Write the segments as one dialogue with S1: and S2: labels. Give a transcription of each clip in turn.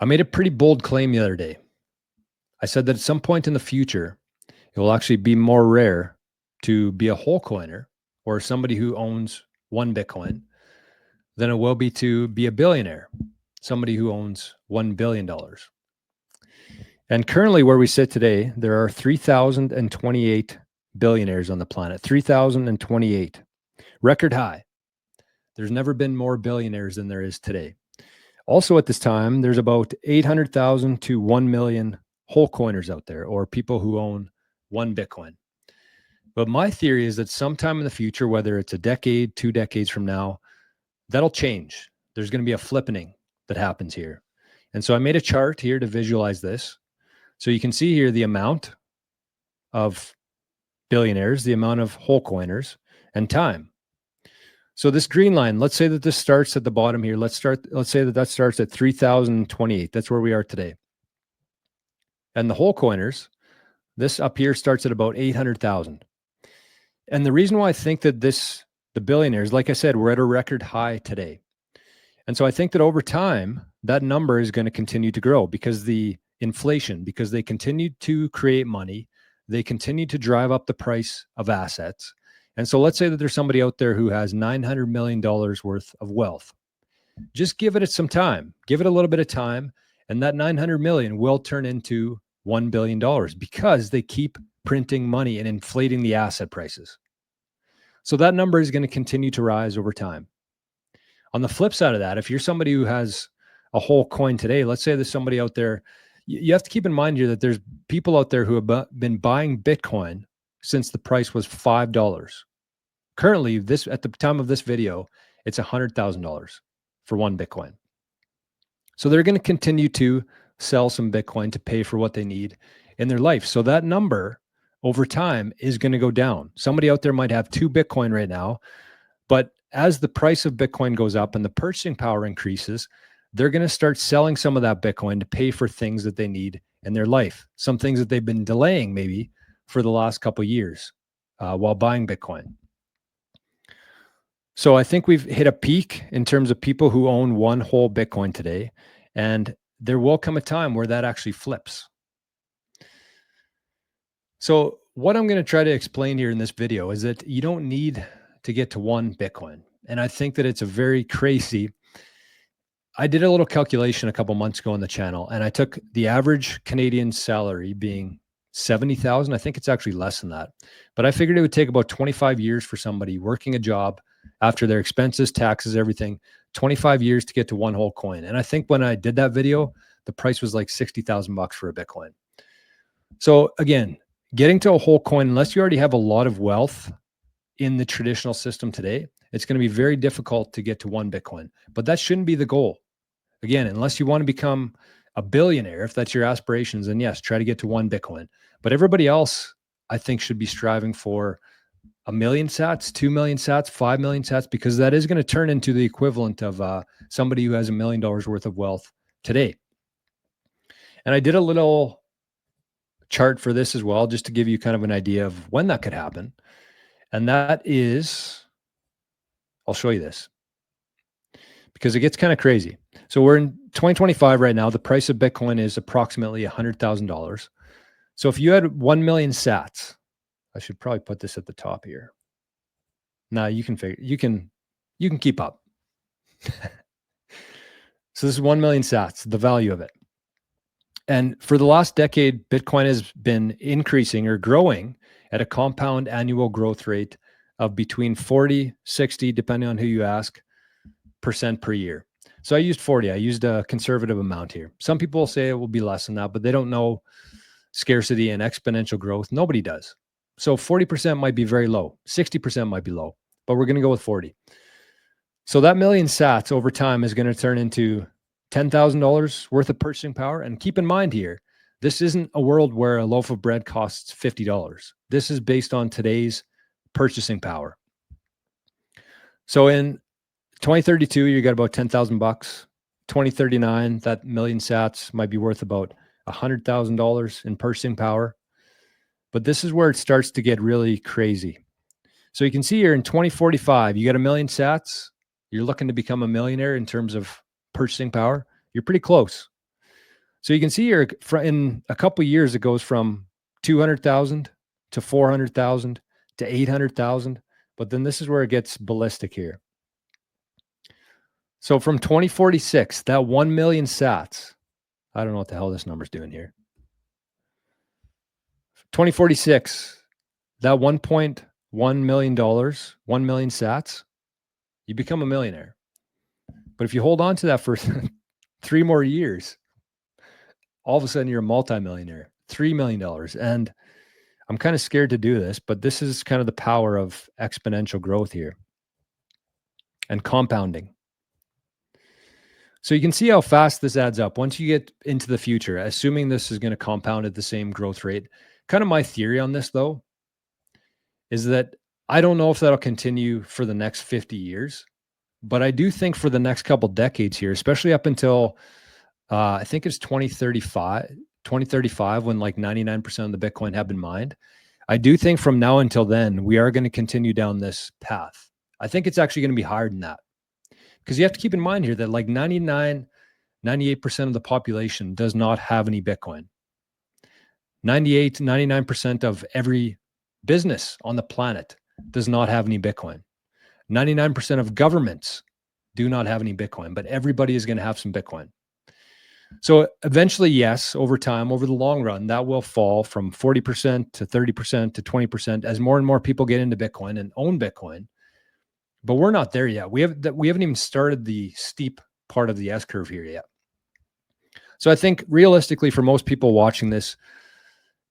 S1: I made a pretty bold claim the other day. I said that at some point in the future, it will actually be more rare to be a whole coiner or somebody who owns one Bitcoin than it will be to be a billionaire, somebody who owns $1 billion. And currently, where we sit today, there are 3,028 billionaires on the planet. 3,028. Record high. There's never been more billionaires than there is today. Also, at this time, there's about 800,000 to 1 million whole coiners out there, or people who own one Bitcoin. But my theory is that sometime in the future, whether it's a decade, 2 decades from now, that'll change. There's going to be a flippening that happens here. And so I made a chart here to visualize this. So you can see here the amount of billionaires, the amount of whole coiners, and time. So this green line, let's say that this starts at the bottom here. Let's say that starts at 3,028. That's where we are today. And the whole coiners, this up here starts at about 800,000. And the reason why I think that the billionaires, like I said, we're at a record high today. And so I think that over time, that number is going to continue to grow because the inflation, because they continue to create money, they continue to drive up the price of assets. And so let's say that there's somebody out there who has $900 million worth of wealth. Just give it some time, give it a little bit of time, and that 900 million will turn into $1 billion because they keep printing money and inflating the asset prices. So that number is going to continue to rise over time. On the flip side of that, if you're somebody who has a whole coin today, let's say there's somebody out there, you have to keep in mind here that there's people out there who have been buying Bitcoin since the price was $5. Currently, at the time of this video, it's $100,000 for one Bitcoin. So they're going to continue to sell some Bitcoin to pay for what they need in their life. So that number over time is going to go down. Somebody out there might have 2 Bitcoin right now, but as the price of Bitcoin goes up and the purchasing power increases, they're going to start selling some of that Bitcoin to pay for things that they need in their life, some things that they've been delaying maybe for the last couple of years while buying Bitcoin. So I think we've hit a peak in terms of people who own one whole Bitcoin today, and there will come a time where that actually flips. So what I'm going to try to explain here in this video is that you don't need to get to one Bitcoin. And I think that it's a very crazy. I did a little calculation a couple months ago on the channel, and I took the average Canadian salary being 70,000. I think it's actually less than that, but I figured it would take about 25 years for somebody working a job after their expenses, taxes, everything, 25 years to get to one whole coin. And I think when I did that video, the price was like $60,000 for a Bitcoin. So again, getting to a whole coin, unless you already have a lot of wealth in the traditional system today, it's going to be very difficult to get to one Bitcoin, but that shouldn't be the goal. Again, unless you want to become a billionaire, if that's your aspirations, then yes, try to get to one Bitcoin. But everybody else, I think, should be striving for 1 million sats, 2 million sats, 5 million sats, because that is going to turn into the equivalent of somebody who has $1 million worth of wealth today. And I did a little chart for this as well, just to give you kind of an idea of when that could happen. And that is, I'll show you this because it gets kind of crazy. So we're in 2025 right now. The price of Bitcoin is approximately $100,000. So if you had 1 million sats, I should probably put this at the top here. Now you can keep up. So this is 1 million sats, the value of it. And for the last decade, Bitcoin has been increasing or growing at a compound annual growth rate of between 40, 60, depending on who you ask, % per year. So I used 40. I used a conservative amount here. Some people say it will be less than that, but they don't know scarcity and exponential growth. Nobody does. So 40% might be very low. 60% might be low, but we're going to go with 40. So that million sats over time is going to turn into $10,000 worth of purchasing power. And keep in mind here, this isn't a world where a loaf of bread costs $50. This is based on today's purchasing power. So in 2032, you got about $10,000. 2039, that million sats might be worth about $100,000 in purchasing power. But this is where it starts to get really crazy. So you can see here in 2045, you got 1 million sats. You're looking to become a millionaire in terms of purchasing power. You're pretty close. So you can see here in a couple of years, it goes from 200,000 to 400,000 to 800,000. But then this is where it gets ballistic here. So from 2046, that 1 million sats, I don't know what the hell this number's doing here. 2046, that $1.1 million, 1 million sats, you become a millionaire. But if you hold on to that for 3 more years, all of a sudden you're a multimillionaire, $3 million. And I'm kind of scared to do this, but this is kind of the power of exponential growth here and compounding. So you can see how fast this adds up once you get into the future, assuming this is going to compound at the same growth rate. Kind of my theory on this, though, is that I don't know if that'll continue for the next 50 years, but I do think for the next couple decades here, especially up until I think it's 2035, when like 99% of the Bitcoin have been mined. I do think from now until then, we are going to continue down this path. I think it's actually going to be higher than that, because you have to keep in mind here that like 98% of the population does not have any Bitcoin. 99% of every business on the planet does not have any Bitcoin. 99% of governments do not have any Bitcoin, but everybody is going to have some Bitcoin. So eventually, yes, over time, over the long run, that will fall from 40% to 30% to 20% as more and more people get into Bitcoin and own Bitcoin. But we're not there yet. We haven't even started the steep part of the S curve here yet. So I think realistically, for most people watching this,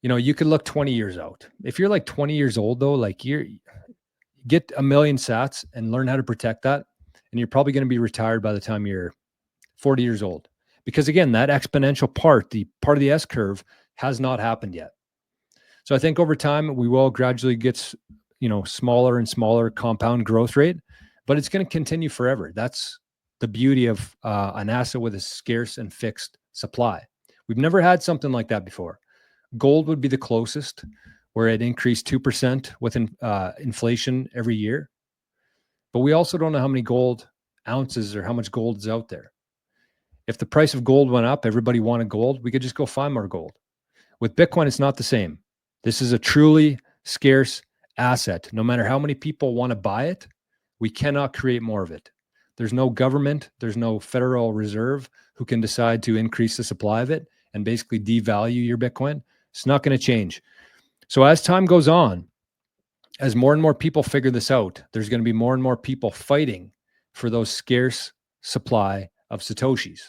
S1: you could look 20 years out. If you're like 20 years old, though, like get 1 million sats and learn how to protect that, and you're probably going to be retired by the time you're 40 years old. Because again, that exponential part, the part of the S curve, has not happened yet. So I think over time, we will gradually get, smaller and smaller compound growth rate, but it's going to continue forever. That's the beauty of an asset with a scarce and fixed supply. We've never had something like that before. Gold would be the closest, where it increased 2% with inflation every year. But we also don't know how many gold ounces or how much gold is out there. If the price of gold went up, everybody wanted gold, we could just go find more gold. With Bitcoin, it's not the same. This is a truly scarce asset. No matter how many people want to buy it, we cannot create more of it. There's no government, there's no Federal Reserve who can decide to increase the supply of it and basically devalue your Bitcoin. It's not going to change. So as time goes on, as more and more people figure this out, there's going to be more and more people fighting for those scarce supply of satoshis.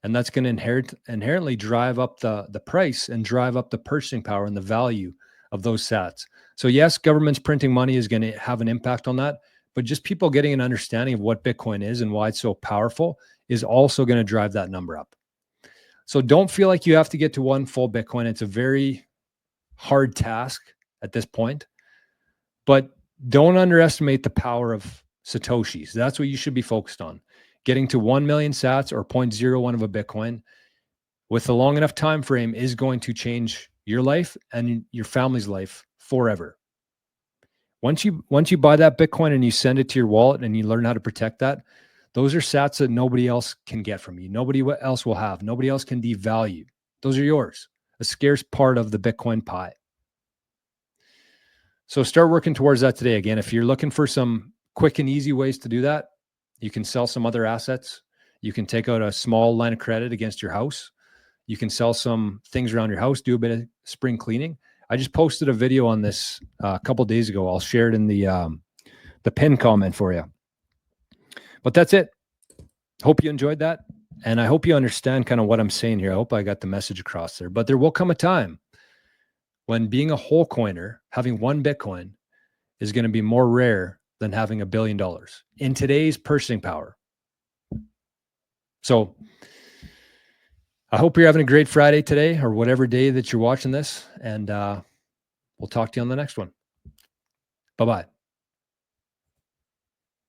S1: And that's going to inherently drive up the price and drive up the purchasing power and the value of those sats. So yes, governments printing money is going to have an impact on that, but just people getting an understanding of what Bitcoin is and why it's so powerful is also going to drive that number up. So don't feel like you have to get to one full Bitcoin. It's a very hard task at this point, but don't underestimate the power of satoshis. That's what you should be focused on. Getting to 1 million sats or 0.01 of a Bitcoin with a long enough time frame is going to change your life and your family's life forever. Once you buy that Bitcoin and you send it to your wallet and you learn how to protect that, those are sats that nobody else can get from you. Nobody else will have. Nobody else can devalue. Those are yours, a scarce part of the Bitcoin pie. So start working towards that today. Again, if you're looking for some quick and easy ways to do that, you can sell some other assets. You can take out a small line of credit against your house. You can sell some things around your house, do a bit of spring cleaning. I just posted a video on this a couple of days ago. I'll share it in the pinned comment for you. But that's it. Hope you enjoyed that. And I hope you understand kind of what I'm saying here. I hope I got the message across there. But there will come a time when being a whole coiner, having one Bitcoin, is going to be more rare than having $1 billion in today's purchasing power. So I hope you're having a great Friday today or whatever day that you're watching this. And we'll talk to you on the next one. Bye-bye.